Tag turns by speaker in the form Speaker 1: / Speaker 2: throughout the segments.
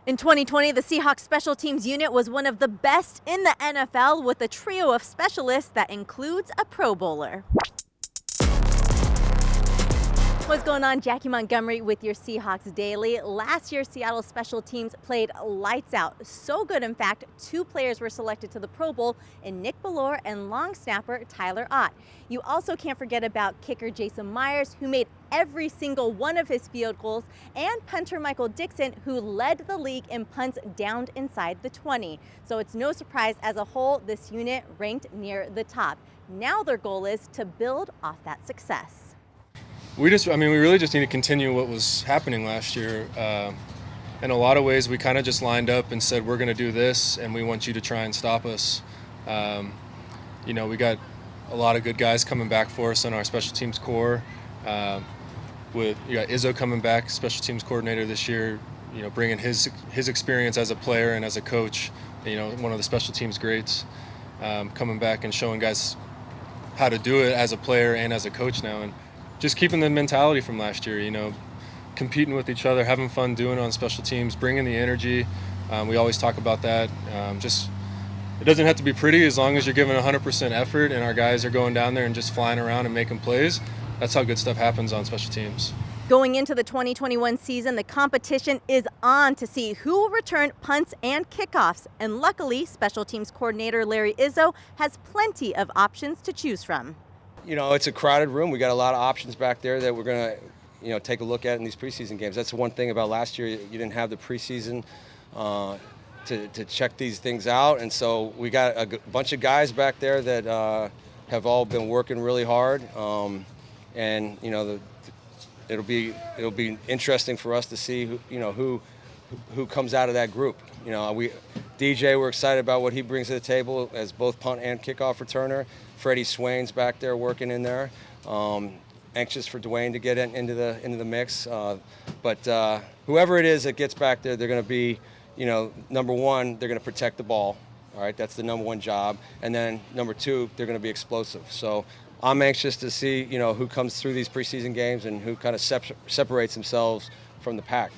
Speaker 1: In 2020, the Seahawks special teams unit was one of the best in the NFL with a trio of specialists that includes a Pro Bowler. What's going on? Jackie Montgomery with your Seahawks Daily. Last year, Seattle special teams played lights out. So good, in fact, 2 players were selected to the Pro Bowl in Nick Bellore and long snapper Tyler Ott. You also can't forget about kicker Jason Myers, who made every single one of his field goals, and punter Michael Dixon, who led the league in punts downed inside the 20. So it's no surprise, as a whole, this unit ranked near the top. Now their goal is to build off that success.
Speaker 2: We really just need to continue what was happening last year. In a lot of ways, we kind of just lined up and said, we're going to do this, and we want you to try and stop us. We got a lot of good guys coming back for us in our special teams core. You got Izzo coming back, special teams coordinator this year, bringing his experience as a player and as a coach, one of the special teams greats, coming back and showing guys how to do it as a player and as a coach now. And just keeping the mentality from last year, competing with each other, having fun doing it on special teams, bringing the energy. We always talk about that. It doesn't have to be pretty as long as you're giving 100% effort and our guys are going down there and just flying around and making plays. That's how good stuff happens on special teams.
Speaker 1: Going into the 2021 season, the competition is on to see who will return punts and kickoffs. And luckily, special teams coordinator Larry Izzo has plenty of options to choose from.
Speaker 3: It's a crowded room. We got a lot of options back there that we're going to, take a look at in these preseason games. That's the one thing about last year. You didn't have the preseason to check these things out. And so we got a bunch of guys back there that have all been working really hard. It'll be interesting for us to see who comes out of that group. DJ, we're excited about what he brings to the table as both punt and kickoff returner. Freddie Swain's back there working in there. Anxious for Dwayne to get into the mix. But whoever it is that gets back there, they're going to be, number one, they're going to protect the ball. All right, that's the number one job. And then number 2, they're going to be explosive. So I'm anxious to see, who comes through these preseason games and who kind of separates themselves from the pack.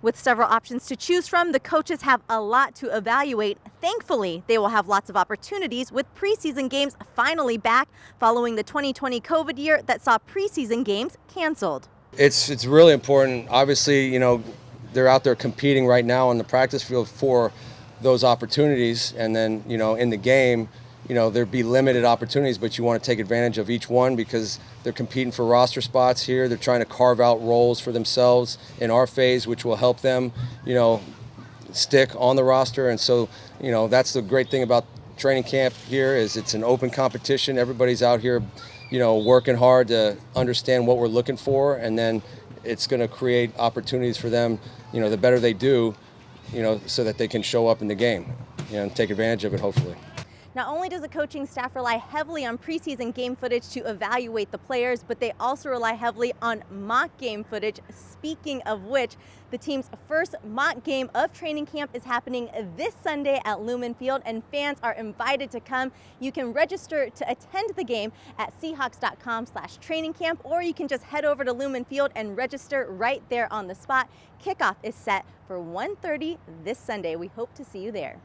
Speaker 1: With several options to choose from, the coaches have a lot to evaluate. Thankfully, they will have lots of opportunities with preseason games finally back following the 2020 COVID year that saw preseason games canceled.
Speaker 3: It's really important. Obviously, they're out there competing right now on the practice field for those opportunities, and then, in the game, there'd be limited opportunities, but you want to take advantage of each one because they're competing for roster spots here. They're trying to carve out roles for themselves in our phase, which will help them, stick on the roster. And so, that's the great thing about training camp here is it's an open competition. Everybody's out here, working hard to understand what we're looking for, and then it's going to create opportunities for them, the better they do, so that they can show up in the game, and take advantage of it, hopefully.
Speaker 1: Not only does the coaching staff rely heavily on preseason game footage to evaluate the players, but they also rely heavily on mock game footage. Speaking of which, the team's first mock game of training camp is happening this Sunday at Lumen Field, and fans are invited to come. You can register to attend the game at Seahawks.com/trainingcamp, or you can just head over to Lumen Field and register right there on the spot. Kickoff is set for 1:30 this Sunday. We hope to see you there.